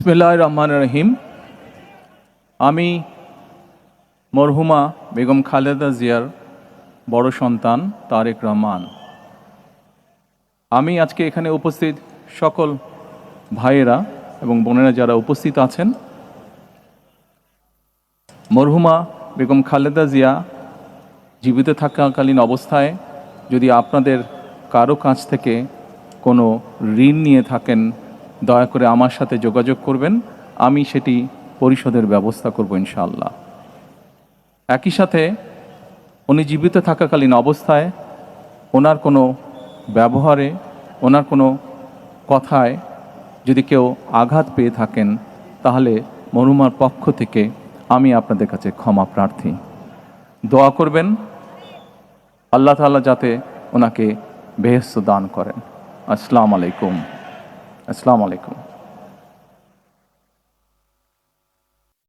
বিসমিল্লাহির রহমানির রহিম। আমি মরহুমা বেগম খালেদা জিয়ার বড় সন্তান তারেক রহমান। আমি আজকে এখানে উপস্থিত সকল ভাইয়েরা এবং বোনেরা যারা উপস্থিত আছেন, মরহুমা বেগম খালেদা জিয়া জীবিত থাকাকালীন অবস্থায় যদি আপনাদের কারো কাছ থেকে কোনো ঋণ নিয়ে থাকেন, দয়া করে আমার সাথে যোগাযোগ করবেন, আমি সেটি পরিশোধের ব্যবস্থা করব ইনশাআল্লাহ। একই সাথে উনি জীবিত থাকাকালীন অবস্থায় ওনার কোনো ব্যবহারে, ওনার কোনো কথায় যদি কেউ আঘাত পেয়ে থাকেন, তাহলে মরহুমার পক্ষ থেকে আমি আপনাদের কাছে ক্ষমা প্রার্থী। দোয়া করবেন আল্লাহ তাআলা যাতে ওনাকে বেহেশত দান করেন। আসসালামু আলাইকুম।